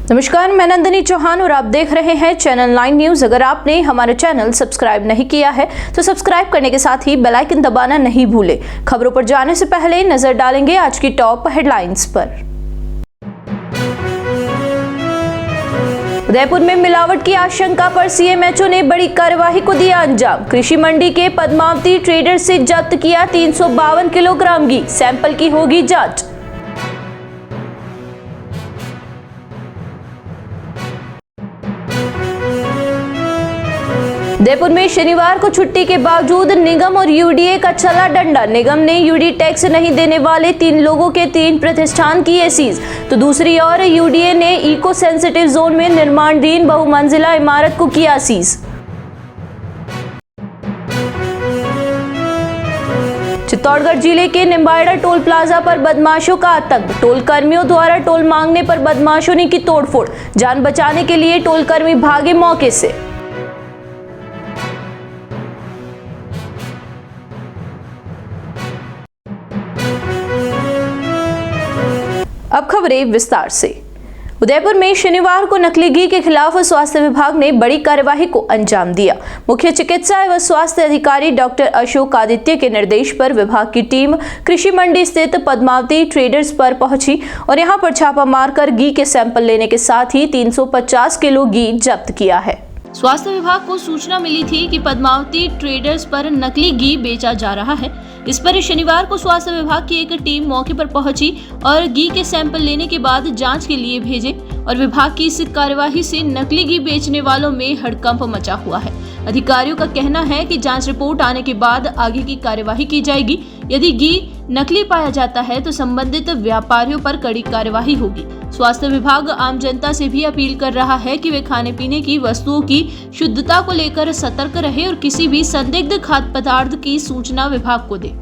नमस्कार, मैं नंदिनी चौहान और आप देख रहे हैं चैनल 9 न्यूज। अगर आपने हमारा चैनल सब्सक्राइब नहीं किया है तो सब्सक्राइब करने के साथ ही बेल आइकन दबाना नहीं भूलें। खबरों पर जाने से पहले नजर डालेंगे आज की टॉप हेडलाइंस पर। उदयपुर में मिलावट की आशंका पर सीएमएचओ ने बड़ी कार्यवाही को दिया अंजाम। कृषि मंडी के पद्मावती ट्रेडर से जब्त किया 352 किलोग्राम घी, सैंपल की होगी जांच। उदयपुर में शनिवार को छुट्टी के बावजूद निगम और यूडीए का चला डंडा। निगम ने यूडी टैक्स नहीं देने वाले 3 लोगों के 3 प्रतिष्ठान किए सीज, तो दूसरी ओर यूडीए ने इको सेंसिटिव जोन में निर्माणाधीन बहुमंजिला इमारत को किया सीज। चित्तौड़गढ़ जिले के निम्बाड़ा टोल प्लाजा पर बदमाशों का आतंक। टोल कर्मियों द्वारा टोल मांगने पर बदमाशों ने की तोड़फोड़। जान बचाने के लिए टोल कर्मी भागे मौके से। अब खबरें विस्तार से। उदयपुर में शनिवार को नकली घी के खिलाफ स्वास्थ्य विभाग ने बड़ी कार्यवाही को अंजाम दिया। मुख्य चिकित्सा एवं स्वास्थ्य अधिकारी डॉक्टर अशोक आदित्य के निर्देश पर विभाग की टीम कृषि मंडी स्थित पद्मावती ट्रेडर्स पर पहुंची और यहां पर छापा मारकर घी के सैंपल लेने के साथ ही 350 किलो घी जब्त किया है। स्वास्थ्य विभाग को सूचना मिली थी कि पद्मावती ट्रेडर्स पर नकली घी बेचा जा रहा है। इस पर शनिवार को स्वास्थ्य विभाग की एक टीम मौके पर पहुंची और घी के सैंपल लेने के बाद जांच के लिए भेजे और विभाग की इस कार्यवाही से नकली घी बेचने वालों में हड़कंप मचा हुआ है। अधिकारियों का कहना है कि जांच रिपोर्ट आने के बाद आगे की कार्यवाही की जाएगी। यदि घी नकली पाया जाता है तो संबंधित व्यापारियों पर कड़ी कार्यवाही होगी। स्वास्थ्य विभाग आम जनता से भी अपील कर रहा है कि वे खाने पीने की वस्तुओं की शुद्धता को लेकर सतर्क रहे और किसी भी संदिग्ध खाद्य पदार्थ की सूचना विभाग को दे।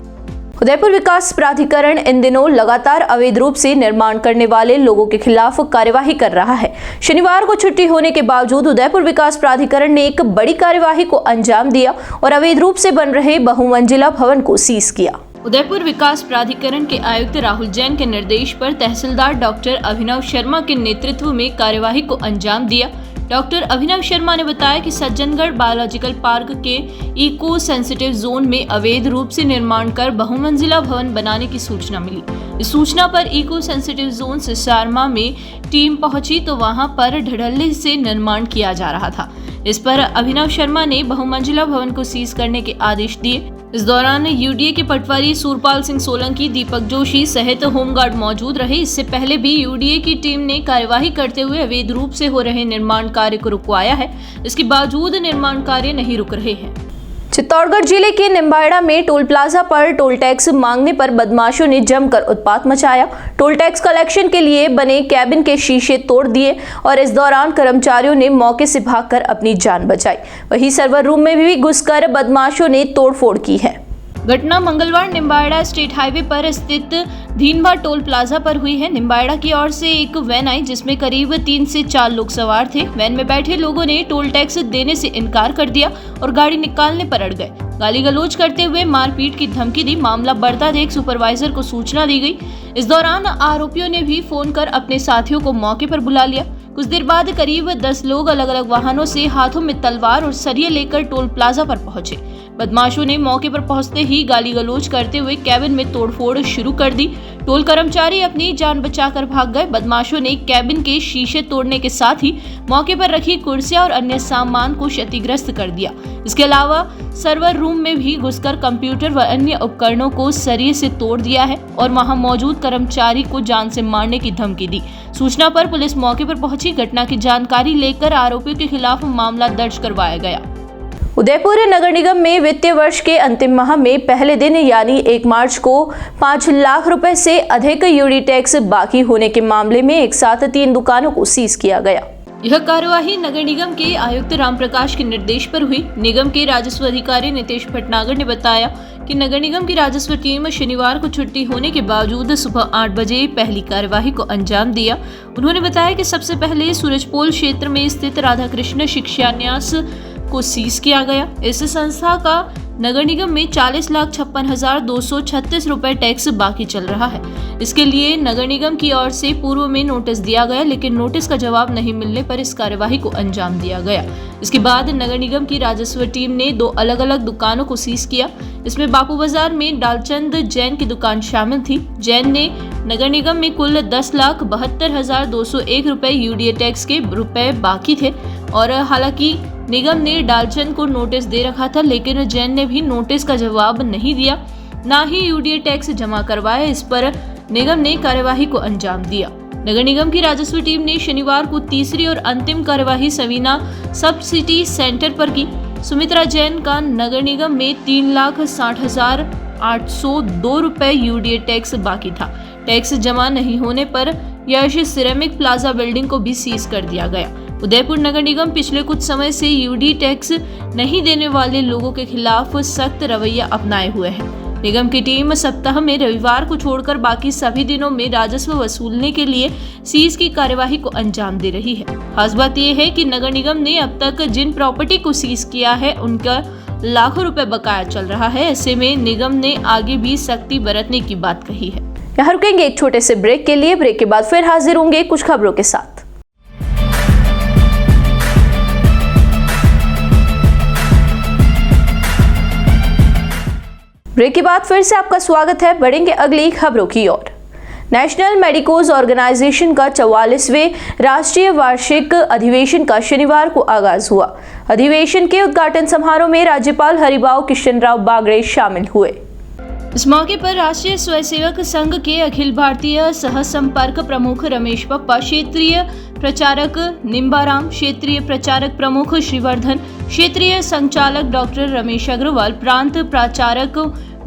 उदयपुर विकास प्राधिकरण इन दिनों लगातार अवैध रूप से निर्माण करने वाले लोगों के खिलाफ कार्यवाही कर रहा है। शनिवार को छुट्टी होने के बावजूद उदयपुर विकास प्राधिकरण ने एक बड़ी कार्यवाही को अंजाम दिया और अवैध रूप से बन रहे बहुमंजिला भवन को सीज किया। उदयपुर विकास प्राधिकरण के आयुक्त राहुल जैन के निर्देश पर तहसीलदार डॉक्टर अभिनव शर्मा के नेतृत्व में कार्यवाही को अंजाम दिया। डॉक्टर अभिनव शर्मा ने बताया कि सज्जनगढ़ बायोलॉजिकल पार्क के इको सेंसिटिव जोन में अवैध रूप से निर्माण कर बहुमंजिला भवन बनाने की सूचना मिली। इस सूचना पर इको सेंसिटिव जोन सिसारमा में टीम पहुंची तो वहां पर ढड़ल्ले से निर्माण किया जा रहा था। इस पर अभिनव शर्मा ने बहुमंजिला भवन को सीज करने के आदेश दिए। इस दौरान यूडीए के पटवारी सूरपाल सिंह सोलंकी, दीपक जोशी सहित होमगार्ड मौजूद रहे। इससे पहले भी यूडीए की टीम ने कार्यवाही करते हुए अवैध रूप से हो रहे निर्माण कार्य को रुकवाया है। इसके बावजूद निर्माण कार्य नहीं रुक रहे हैं। चित्तौड़गढ़ जिले के निम्बाड़ा में टोल प्लाजा पर टोल टैक्स मांगने पर बदमाशों ने जमकर उत्पात मचाया। टोल टैक्स कलेक्शन के लिए बने कैबिन के शीशे तोड़ दिए और इस दौरान कर्मचारियों ने मौके से भागकर अपनी जान बचाई। वहीं सर्वर रूम में भी घुसकर बदमाशों ने तोड़फोड़ की है। घटना मंगलवार निम्बाड़ा स्टेट हाईवे पर स्थित धीनभा टोल प्लाजा पर हुई है। निम्बाड़ा की ओर से एक वैन आई जिसमें करीब 3 से 4 लोग सवार थे। वैन में बैठे लोगों ने टोल टैक्स देने से इनकार कर दिया और गाड़ी निकालने पर अड़ गए। गाली गलौज करते हुए मारपीट की धमकी दी। मामला बढ़ता देख सुपरवाइजर को सूचना दी गई। इस दौरान आरोपियों ने भी फोन कर अपने साथियों को मौके पर बुला लिया। कुछ देर बाद करीब 10 लोग अलग अलग वाहनों से हाथों में तलवार और सरिये लेकर टोल प्लाजा पर पहुंचे। बदमाशों ने मौके पर पहुंचते ही गाली गलौज करते हुए कैबिन में तोड़फोड़ शुरू कर दी। टोल कर्मचारी अपनी जान बचाकर भाग गए। बदमाशों ने कैबिन के शीशे तोड़ने के साथ ही मौके पर रखी कुर्सियां और अन्य सामान को क्षतिग्रस्त कर दिया। इसके अलावा सर्वर रूम में भी घुसकर कंप्यूटर व अन्य उपकरणों को सरिये से तोड़ दिया है और वहां मौजूद कर्मचारी को जान से मारने की धमकी दी। सूचना पर पुलिस मौके पर पहुंची। घटना की जानकारी लेकर आरोपियों के खिलाफ मामला दर्ज करवाया गया। उदयपुर नगर निगम में वित्तीय वर्ष के अंतिम माह में पहले दिन यानी 1 मार्च को 5 लाख रुपए से अधिक यूडी टैक्स बाकी होने के मामले में एक साथ 3 दुकानों को सीज किया गया। यह कार्यवाही नगर निगम के आयुक्त रामप्रकाश के निर्देश पर हुई। निगम के राजस्व अधिकारी नितेश भटनागर ने बताया कि नगर निगम की राजस्व टीम शनिवार को छुट्टी होने के बावजूद सुबह 8 बजे पहली कार्यवाही को अंजाम दिया। उन्होंने बताया कि सबसे पहले सूरजपोल क्षेत्र में स्थित राधा कृष्ण शिक्षान्यास को सीज किया गया। इस संस्था का नगर निगम में 40,56,236 रुपए टैक्स बाकी चल रहा है। इसके लिए नगर निगम की ओर से पूर्व में नोटिस दिया गया, लेकिन नोटिस का जवाब नहीं मिलने पर इस कार्यवाही को अंजाम दिया गया। इसके बाद नगर निगम की राजस्व टीम ने 2 अलग-अलग दुकानों को सीज किया। इसमें बापू बाजार में डालचंद जैन की दुकान शामिल थी। जैन ने नगर निगम में कुल 10,72,201 रुपए यूडीए टैक्स के रुपए बाकी थे और हालांकि निगम ने डालचंद को नोटिस दे रखा था, लेकिन जैन ने भी नोटिस का जवाब नहीं दिया, ना ही यूडीए टैक्स जमा करवाया। इस पर निगम ने कार्यवाही को अंजाम दिया। नगर निगम की राजस्व टीम ने शनिवार को तीसरी और अंतिम कार्यवाही सवीना सब सिटी सेंटर पर की। सुमित्रा जैन का नगर निगम में 3,60,802 रुपए यूडीए टैक्स बाकी था। टैक्स जमा नहीं होने पर यश सिरेमिक प्लाजा बिल्डिंग को भी सीज कर दिया गया। उदयपुर नगर निगम पिछले कुछ समय से यूडी टैक्स नहीं देने वाले लोगों के खिलाफ सख्त रवैया अपनाए हुए है। निगम की टीम सप्ताह में रविवार को छोड़कर बाकी सभी दिनों में राजस्व वसूलने के लिए सीज की कार्यवाही को अंजाम दे रही है। खास बात यह है कि नगर निगम ने अब तक जिन प्रॉपर्टी को सीज किया है उनका लाखों रुपए बकाया चल रहा है। ऐसे में निगम ने आगे भी सख्ती बरतने की बात कही है। यहाँ रुकेंगे एक छोटे से ब्रेक के लिए। ब्रेक के बाद फिर हाजिर होंगे कुछ खबरों के साथ। ब्रेक के बाद फिर से आपका स्वागत है। बढ़ेंगे अगली खबरों की ओर। नेशनल मेडिकोज ऑर्गेनाइजेशन का 44वें राष्ट्रीय वार्षिक अधिवेशन का शनिवार को आगाज हुआ। अधिवेशन के उद्घाटन समारोह में राज्यपाल हरिभाऊ कृष्णराव बागड़े शामिल हुए। इस मौके पर राष्ट्रीय स्वयंसेवक संघ के अखिल भारतीय सह संपर्क प्रमुख रमेश पप्पा, क्षेत्रीय प्रचारक निम्बाराम, क्षेत्रीय प्रचारक प्रमुख श्रीवर्धन, क्षेत्रीय संचालक डॉक्टर रमेश अग्रवाल, प्रांत प्रचारक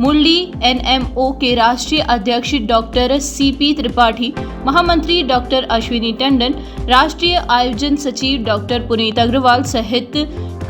मुरली, एनएमओ के राष्ट्रीय अध्यक्ष डॉक्टर सीपी त्रिपाठी, महामंत्री डॉक्टर अश्विनी टंडन, राष्ट्रीय आयोजन सचिव डॉक्टर पुनीत अग्रवाल सहित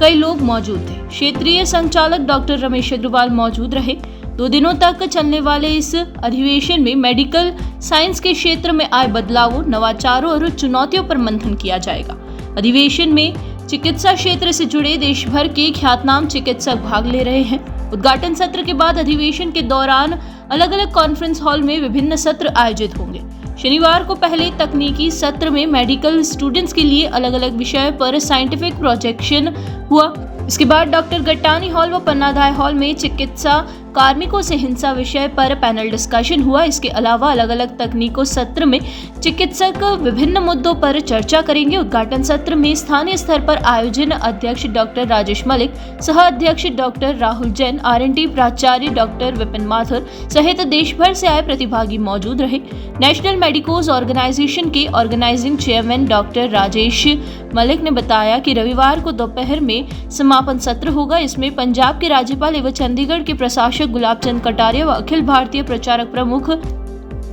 कई लोग मौजूद थे। क्षेत्रीय संचालक डॉक्टर रमेश अग्रवाल मौजूद रहे। 2 दिनों तक चलने वाले इस अधिवेशन में मेडिकल साइंस के क्षेत्र में आए बदलावों, नवाचारों और चुनौतियों पर मंथन किया जाएगा। अधिवेशन में चिकित्सा क्षेत्र से जुड़े देश भर के ख्यातनाम चिकित्सक भाग ले रहे हैं। उद्घाटन सत्र के बाद अधिवेशन के दौरान अलग अलग कॉन्फ्रेंस हॉल में विभिन्न सत्र आयोजित होंगे। शनिवार को पहले तकनीकी सत्र में मेडिकल स्टूडेंट्स के लिए अलग अलग विषय पर साइंटिफिक प्रोजेक्शन हुआ। इसके बाद डॉक्टर गट्टानी हॉल व पन्नाधाय हॉल में चिकित्सा कार्मिकों से हिंसा विषय पर पैनल डिस्कशन हुआ। इसके अलावा अलग अलग तकनीकों सत्र में चिकित्सक विभिन्न मुद्दों पर चर्चा करेंगे। उद्घाटन सत्र में स्थानीय स्तर पर आयोजन अध्यक्ष डॉक्टर राजेश मलिक, सह अध्यक्ष डॉक्टर राहुल जैन, आरएनटी प्राचार्य डॉक्टर विपिन माथुर सहित देश भर से आए प्रतिभागी मौजूद रहे। नेशनल मेडिकोज ऑर्गेनाइजेशन के organising chairman doctor Rajesh Malik ने बताया कि रविवार को दोपहर में समापन सत्र होगा। इसमें पंजाब के राज्यपाल एवं चंडीगढ़ के प्रशासक गुलाबचंद कटारिया व अखिल भारतीय प्रचारक प्रमुख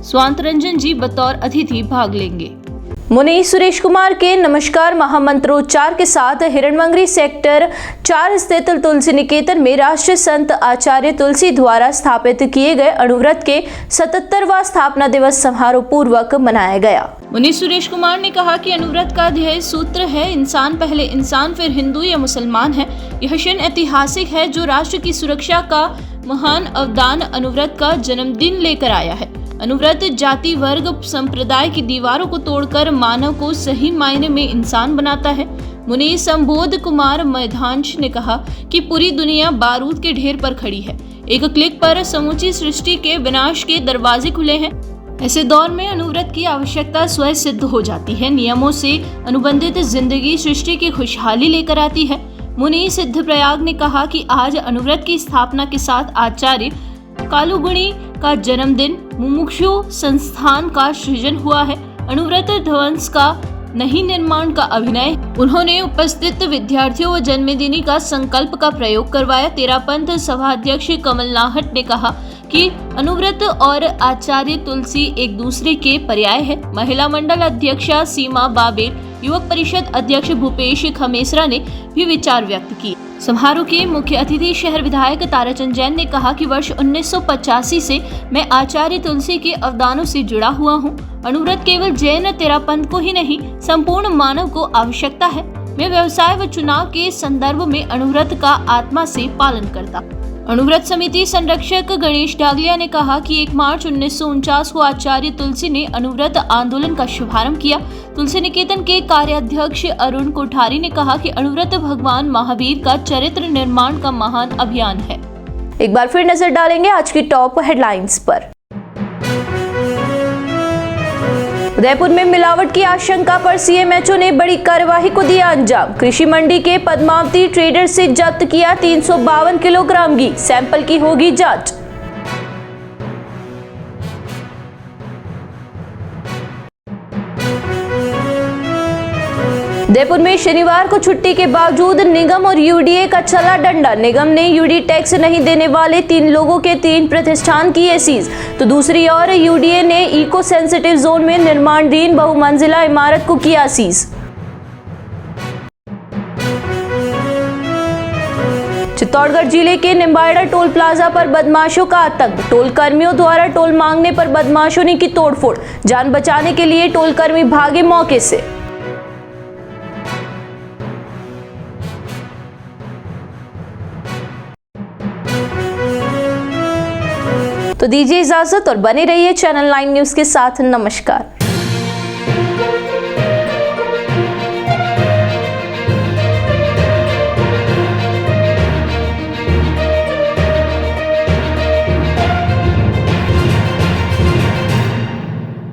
स्वांत रंजन जी बतौर अतिथि भाग लेंगे। मुनि सुरेश कुमार के नमस्कार महामंत्रोच्चार के साथ हिरणमंगरी सेक्टर 4 स्थित तुलसी निकेतन में राष्ट्रीय संत आचार्य तुलसी द्वारा स्थापित किए गए अणुव्रत के 77वां स्थापना दिवस समारोह पूर्वक मनाया गया। मुनि सुरेश कुमार ने कहा कि अणुव्रत का ध्येय सूत्र है, इंसान पहले इंसान फिर हिंदू या मुसलमान है। यह क्षण ऐतिहासिक है जो राष्ट्र की सुरक्षा का महान अवदान अणुव्रत का जन्मदिन लेकर आया है। अणुव्रत जाति वर्ग संप्रदाय की दीवारों को तोड़कर मानव को सही मायने में इंसान बनाता है। मुनि संबोध कुमार मैधांश ने कहा कि पूरी दुनिया बारूद के ढेर पर खड़ी है। एक क्लिक पर समूची सृष्टि के विनाश के दरवाजे खुले हैं। ऐसे दौर में अणुव्रत की आवश्यकता स्वयं सिद्ध हो जाती है। नियमों से अनुबंधित जिंदगी सृष्टि की खुशहाली लेकर आती है। मुनि सिद्धप्रयाग ने कहा कि आज अणुव्रत की स्थापना के साथ आचार्य कालुगुणी का जन्मदिन, मुमुक्षु संस्थान का सृजन हुआ है। अणुव्रत ध्वंस का नहीं निर्माण का अभिनय। उन्होंने उपस्थित विद्यार्थियों व जन्मदिनी का संकल्प का प्रयोग करवाया। तेरापंथ सभाध्यक्ष कमल नाहट ने कहा कि अणुव्रत और आचार्य तुलसी एक दूसरे के पर्याय है। महिला मंडल अध्यक्षा सीमा बाबेल, युवक परिषद अध्यक्ष भूपेश खमेसरा ने भी विचार व्यक्त किए। समारोह के मुख्य अतिथि शहर विधायक ताराचंद जैन ने कहा कि वर्ष 1985 से मैं आचार्य तुलसी के अवदानों से जुड़ा हुआ हूँ। अणुव्रत केवल जैन तेरापंथ को ही नहीं, संपूर्ण मानव को आवश्यकता है। मैं व्यवसाय व चुनाव के संदर्भ में अणुव्रत का आत्मा से पालन करता। अणुव्रत समिति संरक्षक गणेश डागलिया ने कहा कि 1 मार्च 1949 को आचार्य तुलसी ने अणुव्रत आंदोलन का शुभारंभ किया। तुलसी निकेतन के कार्याध्यक्ष अरुण कोठारी ने कहा कि अणुव्रत भगवान महावीर का चरित्र निर्माण का महान अभियान है। एक बार फिर नजर डालेंगे आज की टॉप हेडलाइंस पर। उदयपुर में मिलावट की आशंका पर सीएमएचओ ने बड़ी कार्यवाही को दिया अंजाम। कृषि मंडी के पद्मावती ट्रेडर से जब्त किया 352 किलोग्राम घी, सैंपल की होगी जांच। उदयपुर में शनिवार को छुट्टी के बावजूद निगम और यूडीए का चला डंडा। निगम ने यूडी टैक्स नहीं देने वाले 3 लोगों के 3 प्रतिष्ठान किए सीज, तो दूसरी ओर यूडीए ने इको सेंसिटिव जोन में निर्माणाधीन बहुमंजिला इमारत को किया सीज। चित्तौड़गढ़ जिले के निम्बाड़ा टोल प्लाजा पर बदमाशों का आतंक। टोल कर्मियों द्वारा टोल मांगने पर बदमाशों ने की तोड़फोड़। जान बचाने के लिए टोल कर्मी भागे मौके से। तो दीजिए इजाजत और बने रहिए चैनल 9 न्यूज़ के साथ। नमस्कार।